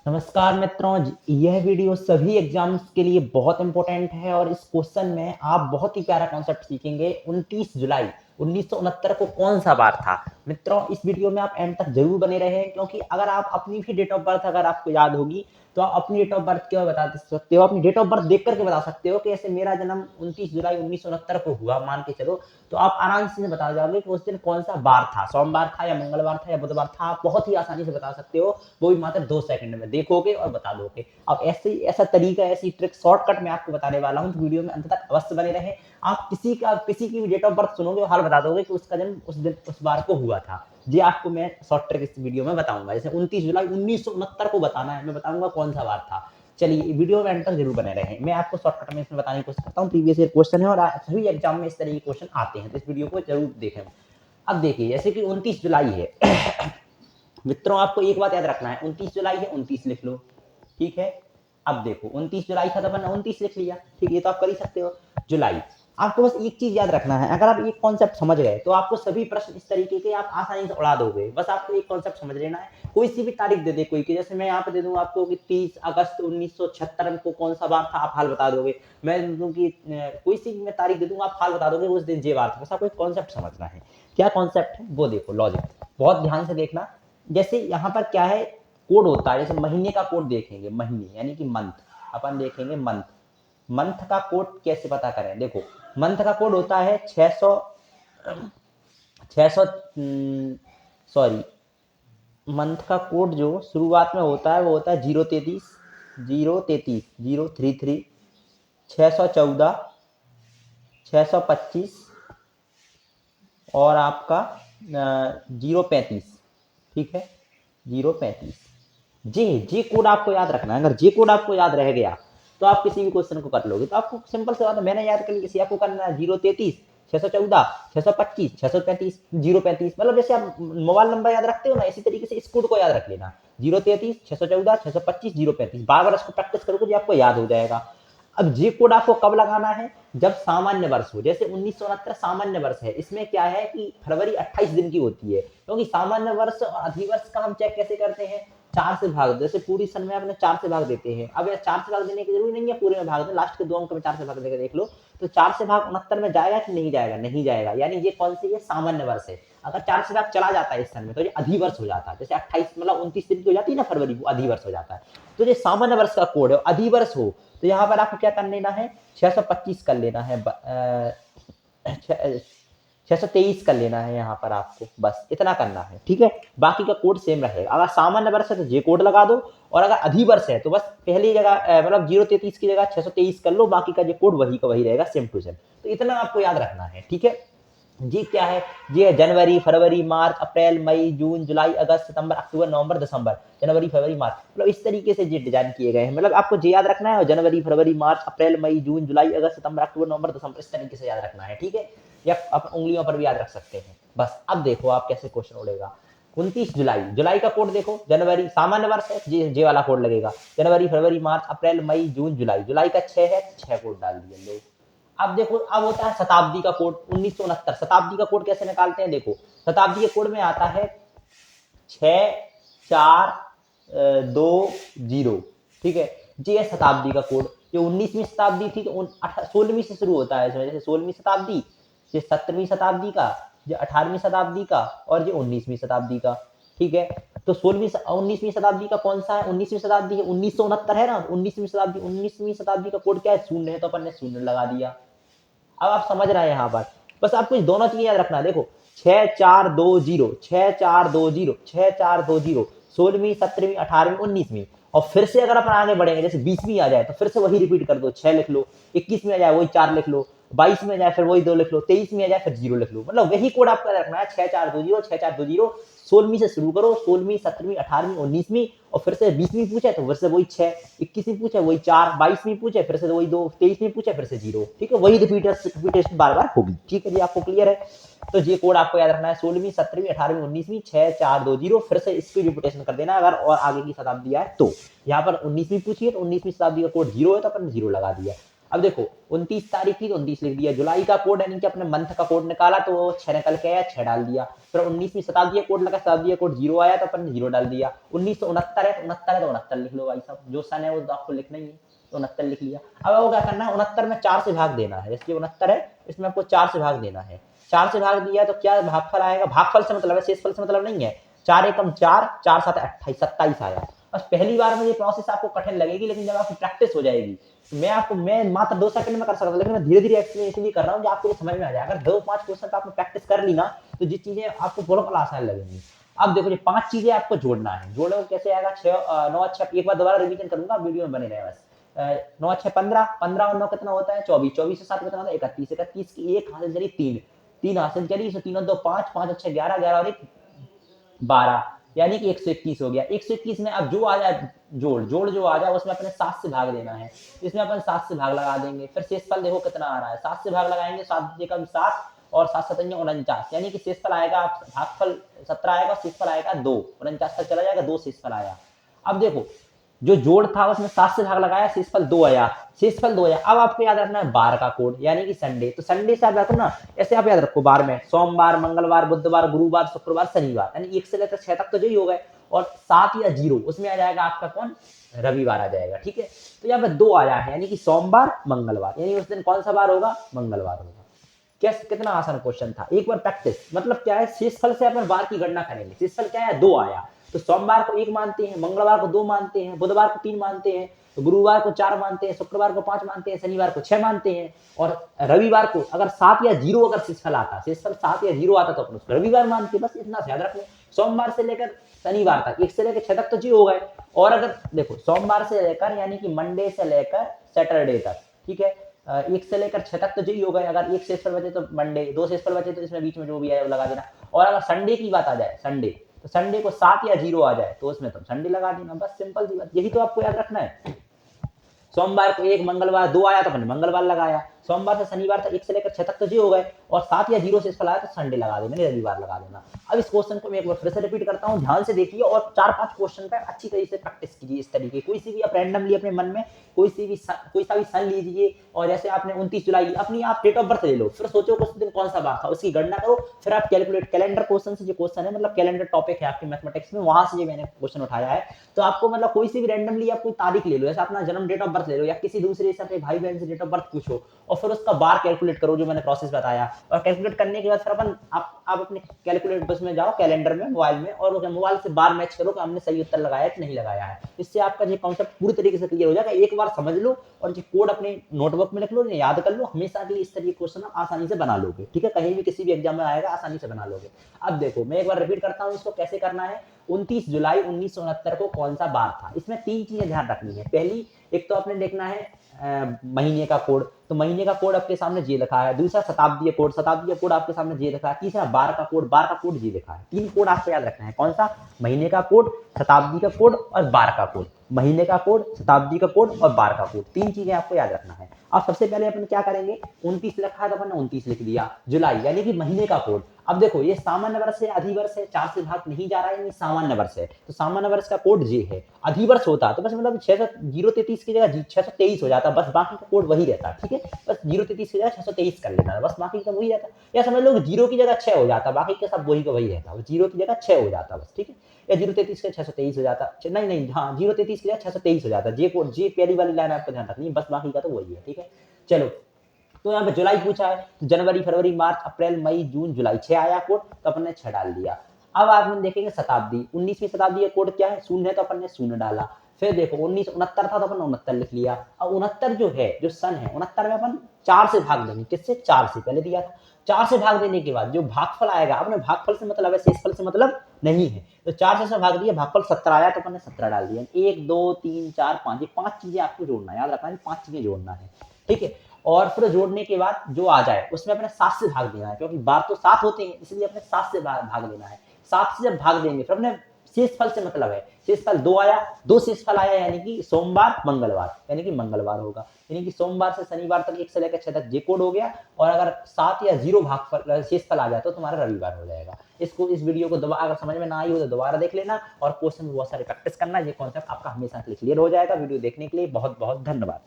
नमस्कार मित्रों, यह वीडियो सभी एग्जाम्स के लिए बहुत इंपॉर्टेंट है और इस क्वेश्चन में आप बहुत ही प्यारा कॉन्सेप्ट सीखेंगे। 29 जुलाई 1969 को कौन सा बार था? मित्रों, इस वीडियो में आप एंड तक जरूर बने रहें, क्योंकि अगर आप अपनी भी डेट ऑफ बर्थ अगर आपको याद होगी तो आप अपनी डेट ऑफ बर्थ क्यों बता सकते हो, अपनी डेट ऑफ बर्थ देख करके बता सकते हो कि ऐसे मेरा जन्म 29 जुलाई 1969 को हुआ, मान के चलो। तो आप आराम से बता जाओगे कि उस दिन कौन सा बार था, सोमवार था या मंगलवार था या बुधवार था। आप बहुत ही आसानी से बता सकते हो, वो भी मात्र 2 सेकंड में देखोगे और बता दोगे। अब ऐसा तरीका, ऐसी ट्रिक शॉर्टकट मैं आपको बताने वाला हूँ, तो वीडियो में अंत तक अवश्य बने रहें। आप किसी की भी डेट ऑफ बर्थ सुनोगे, हाल बता दोगे कि उसका जन्म उस दिन उस बार को हुआ था। जी आपको मैं शॉर्ट ट्रिक इस वीडियो में बताऊंगा। जैसे 29 जुलाई 1969 को बताना है, मैं बताऊंगा कौन सा बार था। चलिए वीडियो में एंड तक जरूर बने रहें। मैं आपको शॉर्टकट में इसमें बताने की कोशिश करता हूँ। प्रीवियस ईयर क्वेश्चन है और सभी एग्जाम में इस तरह के क्वेश्चन आते हैं, तो इस वीडियो को जरूर देखें। अब देखिए, जैसे कि 29 जुलाई है मित्रों, आपको एक बात याद रखना है, 29 जुलाई है, 29 लिख लो। ठीक है। अब देखो 29 जुलाई था तो मैंने 29 लिख लिया। ठीक है, ये तो आप कर ही सकते हो। जुलाई, आपको बस एक चीज याद रखना है। अगर आप एक कॉन्सेप्ट समझ गए तो आपको सभी प्रश्न इस तरीके के आप आसानी से उड़ा दोगे। बस आपको एक कॉन्सेप्ट समझ लेना है। कोई सी भी तारीख दे दे कोई की, जैसे मैं यहाँ पे दे दूं आपको कि 30 अगस्त 1976 को कौन सा बार था, आप हाल बता दोगे। मैं दे दूं कि कोई सी भी मैं तारीख दे दूंगा, आप हाल बता दोगे उस दिन जे बार था। बस आपको एक कॉन्सेप्ट समझना है। क्या कॉन्सेप्ट है वो देखो, लॉजिक बहुत ध्यान से देखना। जैसे यहाँ पर क्या है, कोड होता है। जैसे महीने का कोड देखेंगे, महीने यानी कि मंथ, अपन देखेंगे मंथ। मंथ का कोड कैसे पता करें? देखो, मंथ का कोड होता है 600 600 सॉरी, मंथ का कोड जो शुरुआत में होता है वो होता है 033 033 033 614 625 और आपका 035। ठीक है, 035। जे कोड आपको याद रखना है। अगर जे कोड आपको याद रह गया तो आप किसी भी क्वेश्चन को कर लोगे। तो आपको सिंपल से बात है, मैंने याद कर लिया, किसी आपको करना है 033 614 625 635 035। मतलब जैसे आप मोबाइल नंबर याद रखते हो ना, इसी तरीके से इस कोड को याद रख लेना, 033 614 625 035। बार बार इसको प्रैक्टिस करोगे तो आपको याद हो जाएगा। अब जे कोड आपको कब लगाना है? जब सामान्य वर्ष हो। जैसे 1969 सामान्य वर्ष है, इसमें क्या है कि फरवरी 28 दिन की होती है, क्योंकि सामान्य वर्ष और अधिवर्ष का हम चेक कैसे करते हैं? 4 से भाग। जैसे पूरी सन में अपने 4 से भाग देते हैं। अब 4 से भाग देने की जरूरी नहीं है पूरे में भाग दें, लास्ट के 2 अंक में 4 से भाग देकर देख लो। तो 4 से भाग 69 में जाएगा कि नहीं जाएगा? नहीं जाएगा। यानी ये कौन सी है? सामान्य वर्ष है। अगर 4 से भाग चला जाता है इस सन में तो ये अधिवर्ष हो जाता है। जैसे 28 मतलब 29 दिन की हो जाती है ना फरवरी, वो अधिवर्ष हो जाता है। तो ये सामान्य वर्ष का कोड है। अधिवर्ष हो तो यहाँ पर आपको क्या कर लेना है? 625 कर लेना है, 623 कर लेना है यहाँ पर आपको, बस इतना करना है। ठीक है, बाकी का कोड सेम रहेगा। अगर सामान्य वर्ष है तो जे कोड लगा दो, और अगर अधिवर्ष है तो बस पहली जगह मतलब 033 की जगह 623 कर लो, बाकी का जो कोड वही का वही रहेगा, सेम टू सेम। तो इतना आपको याद रखना है। ठीक है, जी क्या है? ये है जनवरी, फरवरी, मार्च, अप्रैल, मई, जून, जुलाई, अगस्त, सितंबर, अक्टूबर, नवंबर, दिसंबर। जनवरी, फरवरी, मार्च, मतलब इस तरीके से ये डिजाइन किए गए हैं। मतलब आपको जे याद रखना है, और जनवरी, फरवरी, मार्च, अप्रैल, मई, जून, जुलाई, अगस्त, सितंबर, अक्टूबर, नवंबर, दिसंबर, इस तरीके से याद रखना है। ठीक है, या आप उंगलियों पर भी याद रख सकते हैं। बस अब देखो आप कैसे क्वेश्चन उड़ेगा। 29 जुलाई, जुलाई का कोड देखो, जनवरी सामान्य वर्ष है, जे वाला कोड लगेगा। जनवरी, फरवरी, मार्च, अप्रैल, मई, जून, जुलाई, जुलाई का 6 है, 6 कोड डाल दिए लोग। अब देखो, अब होता है शताब्दी का कोड 1969। शताब्दी का कोड कैसे निकालते हैं? देखो, शताब्दी के कोड में आता है 6420। ठीक है, ये है शताब्दी का कोड। ये 19वीं शताब्दी थी तो 16वीं से शुरू होता है इसमें। जैसे 16वीं शताब्दी, ये 17वीं शताब्दी का, ये 18वीं शताब्दी का, और ये 19वीं शताब्दी का। ठीक है, तो 19वीं शताब्दी का कौन सा है? 19वीं शताब्दी है, 1969 है ना। 19वीं शताब्दी का कोड क्या है? शून्य है, तो अपन ने शून्य लगा दिया। अब आप समझ रहे हैं यहाँ पर। बस आपको दोनों चीजें याद रखना है। देखो, 6420 6420 6420, 16वीं 17वीं 18वीं 19वीं। और फिर से अगर अपन आगे बढ़ेंगे, जैसे 20वीं आ जाए तो फिर से वही रिपीट कर दो, 6 लिख लो। 21 में आ जाए वही 4 लिख लो। 22 में आ जाए फिर वही 2 लिख लो। 23 में आ जाए फिर 0 लिख लो। मतलब वही कोड आपको याद रखना है, 6420 6420। 16वीं से शुरू करो, 16वीं 17वीं 18वीं 19वीं, और फिर से 20वीं पूछे तो फिर से वही 6, 21वीं पूछे वही 4, 22वीं पूछे फिर से वही 2, 23वीं पूछे फिर से 0। ठीक है, वही रिपीटेशन बार बार होगी। ठीक है जी, आपको क्लियर है? तो ये कोड आपको याद रखना है, 16वीं 17वीं 18वीं 19वीं 6420। फिर से इसकी रिपीटेशन कर देना अगर और आगे की शताब्दी आए तो। यहाँ पर 19वीं पूछी है तो 19वीं शताब्दी का कोड 0 है तो अपन 0 लगा दिया। अब देखो 29 तारीख थी तो 29 लिख दिया, जुलाई का कोड यानी कि अपने मंथ का कोड निकाला तो 6 निकल के आया, 6 डाल दिया। फिर 19वीं शताब्दी का कोड लगा, शताब्दी का कोड 0 आया तो अपन ने 0 डाल दिया। 1969 है तो 69 लिख लो भाई साहब, जो सन है वो तो आपको लिखना ही है, तो 69 लिख लिया। अब आपको क्या करना है, 69 में 4 से भाग देना है, जैसे 69 है इसमें आपको 4 से भाग देना है। 4 से भाग दिया तो क्या भागफल आएगा, भागफल से मतलब है, शेषफल से मतलब नहीं है। 4 एकम 4, 4 7 28, 27 आया। बस पहली बार में ये प्रोसेस आपको कठिन लगेगी, लेकिन जब आपकी प्रैक्टिस हो जाएगी, मैं मात्र 2 सेकंड में कर सकता हूं, लेकिन मैं धीरे-धीरे एक्सप्लेन इसलिए कर रहा हूं कि आपको समझ में आ जाए। अगर 2-5 क्वेश्चन पे आपने प्रैक्टिस कर ली ना, तो ये चीजें आपको बिल्कुल आसान लगेंगी। अब देखो ये 5 चीजें आपको जोड़ना है, जोड़ो कैसे आएगा, 6 9 अच्छा, एक बार दोबारा रिवीजन करूंगा, वीडियो में बने रहे बस। 9 अच्छे 15, 15 और 9 कितना होता है 24, 24 से 7 कितना होता है 31, 31 की 1 हासिल करी 3, 3 हासिल करी, इसमें 3 और 2 5, 5 अच्छे 11, 11 और 1 12, यानी कि 121 हो गया। 121 में अब जो आ जाए जोड़ जो आ जाए उसमें अपने 7 से भाग देना है, इसमें अपन 7 से भाग लगा देंगे। फिर शेषफल देखो कितना आ रहा है, 7 से भाग लगाएंगे, 7 एकम 7 और 7 सतंजा 49, यानी कि शेषफल आएगा, भागफल 17 आएगा, शेषफल आएगा 2, 49 तक चला जाएगा, 2 शेषफल आया। अब देखो जो जोड़ था उसमें 7 से भाग लगाया, शेषफल 2 आया, शेषफल 2 आया। अब आपको याद रखना है बार का कोड, यानी कि संडे, तो संडे से आप रखो ना, ऐसे आप याद रखो बार में सोमवार, मंगलवार, बुधवार, गुरुवार, शुक्रवार, शनिवार, यानी 1 से लेकर 6 तक तो जो ही हो गए, और 7 या 0 उसमें आ जाएगा आपका कौन, रविवार आ जाएगा, ठीक है। तो यहाँ पे 2 आया है, यानी कि सोमवार, मंगलवार, यानी उस दिन कौन सा बार होगा, मंगलवार होगा। कैसे, कितना आसान क्वेश्चन था, एक बार प्रैक्टिस, मतलब क्या है, शेषफल से अपन बार की गणना करेंगे। शेषफल क्या है, 2 आया, तो सोमवार को 1 मानते हैं, मंगलवार को 2 मानते हैं, बुधवार को 3 मानते हैं, तो गुरुवार को 4 मानते हैं, शुक्रवार को 5 मानते हैं, शनिवार को 6 मानते हैं, और रविवार को अगर 7 या 0 अगर शेषफल आता, शेषफल 7 या 0 आता तो अपन उसको रविवार मानते, बस इतना याद रख लो। सोमवार से लेकर शनिवार तक, 1 से लेकर 6 तक तो जी हो गए, और अगर देखो सोमवार से लेकर यानी कि मंडे से लेकर सैटरडे तक, ठीक है, 1 से लेकर 6 तक तो जी हो गए। अगर 1 शेषफल बचे तो मंडे, 2 शेषफल बचे तो इसमें बीच में जो भी है वो लगा देना। और अगर संडे की बात आ जाए, संडे, तो संडे को 7 या 0 आ जाए तो उसमें तो संडे लगा देना, बस सिंपल सी बात, यही तो आपको याद रखना है। सोमवार को 1, मंगलवार 2 आया तो अपने मंगलवार लगाया, सोमवार से शनिवार तक 1 से लेकर 6 तक तो जी हो गए, और 7 या 0 से इसका आया तो संडे लगा देना, रविवार लगा देना। अब इस क्वेश्चन को मैं एक बार फिर से रिपीट करता हूं, ध्यान से देखिए और 4-5 क्वेश्चन पे अच्छी तरीके से प्रैक्टिस कीजिए। इस तरीके कोई सी भी आप रैंडमली अपने मन में कोई सा भी सन लीजिए, और जैसे आपने 29 जुलाई ली, अपनी आप डेट ऑफ बर्थ ले लो, फिर सोचो उस दिन कौन सा बार था, उसकी गणना करो, फिर आप कैलकुलेट, कैलेंडर क्वेश्चन से जो क्वेश्चन है, मतलब कैलेंडर टॉपिक है आपके मैथमेटिक्स में, वहां से ये मैंने क्वेश्चन उठाया है। तो आपको मतलब कोई सी भी रैंडमली आप कोई तारीख ले लो, जैसे अपना जन्म डेट ऑफ बर्थ ले लो, या किसी दूसरे से अपने भाई बहन से डेट ऑफ बर्थ पूछो, और फिर उसका बार कैलकुलेट करो, जो मैंने प्रोसेस बताया, और कैलकुलेट करने के बाद फिर अपन आप अपने कैलकुलेट बस में जाओ कैलेंडर में, मोबाइल में, और मोबाइल से बार मैच करो कि हमने सही उत्तर लगाया कि नहीं लगाया है। इससे आपका ये कॉन्सेप्ट पूरी तरीके से क्लियर हो जाएगा, एक बार समझ लो और ये कोड अपने नोटबुक में लिख लो, याद कर लो, हमेशा के लिए इस तरीके क्वेश्चन आप आसानी से बना लोगे, ठीक है, कहीं भी किसी भी एग्जाम में आएगा आसानी से बना लोगे। अब देखो मैं एक बार रिपीट करता हूँ इसको कैसे करना है। 29 जुलाई 1969 को कौन सा बार था, इसमें 3 चीजें ध्यान रखनी है। पहली, एक तो आपने देखना है महीने का कोड, तो महीने का कोड आपके सामने जी लिखा है। दूसरा शताब्दी कोड, शताब्दी कोड आपके सामने जी लिखा है। तीसरा बार का कोड, बार का कोड जी लिखा है। 3 कोड आपको याद रखना है, कौन सा, महीने का कोड, शताब्दी का कोड और बार का कोड। महीने का कोड, शताब्दी का कोड और बार का कोड, 3 चीजें आपको याद रखना है। अब सबसे पहले अपन क्या करेंगे, 29 लिखा है तो अपन ने 29 लिख दिया, जुलाई यानी कि महीने का कोड। अब देखो ये सामान्य वर्ष है, अधिवर्ष है, 4 से भाग नहीं जा रहा है, ये सामान्य वर्ष है, तो सामान्य वर्ष का कोड जे है। अधिवर्ष होता तो बस मतलब 033 की जगह 623 हो जाता, बस बाकी का कोड वही रहता, ठीक है, बस 033 की जगह 623 कर लेना, बस बाकी का वही रहता। या समझ लो 0 की जगह 6 हो जाता, बाकी का सब वही का वही रहता, 0 की जगह 6 हो जाता बस, ठीक है, या 033 के 623 हो जाता, नहीं हाँ 033 की जगह 623 हो जाता, जे कोड, जे पहली वाली लाइन आपको ध्यान रखनी है, बस बाकी का तो वही है, ठीक है। चलो, तो यहाँ पे जुलाई पूछा है, तो जनवरी, फरवरी, मार्च, अप्रैल, मई, जून, जुलाई, 6 आया कोड, तो अपन ने 6 डाल दिया। अब आप देखेंगे शताब्दी, 19वीं शताब्दी का कोड क्या है, शून्य है, तो अपन ने शून्य डाला। फिर देखो 1969 था तो अपन 69 लिख लिया। अब 69 जो है, जो सन है, 69 में अपन 4 से भाग देंगे, किससे, 4 से, पहले दिया था। 4 से भाग देने के बाद जो भागफल आएगा, अपने भागफल से मतलब है, शेषफल से मतलब नहीं है, तो 4 से भाग दिया, भागफल 17 आया तो अपन ने 17 डाल दिया। 1 2 3 4 5, ये 5 चीजें आपको जोड़ना है, याद रखना है, 5 चीजें जोड़ना है, ठीक है। और फिर जोड़ने के बाद जो आ जाए उसमें अपने 7 से भाग देना है, क्योंकि बार तो 7 होते हैं, इसलिए अपने 7 से भाग देना है। 7 से जब भाग देंगे फिर अपने शेषफल से मतलब है, शेषफल 2 आया, 2 शेषफल आया, यानी कि सोमवार, मंगलवार, यानी कि मंगलवार होगा, यानी कि सोमवार से शनिवार तक 1 से लेकर 6 तक जे कोड हो गया। और अगर 7 या 0 भागफल शेषफल आ जाए तो तुम्हारा रविवार हो जाएगा। इस वीडियो को दोबारा अगर समझ में ना आई हो तो दोबारा देख लेना, और क्वेश्चन बहुत सारे प्रैक्टिस करना, ये कॉन्सेप्ट आपका हमेशा के लिए क्लियर हो जाएगा। वीडियो देखने के लिए बहुत बहुत धन्यवाद।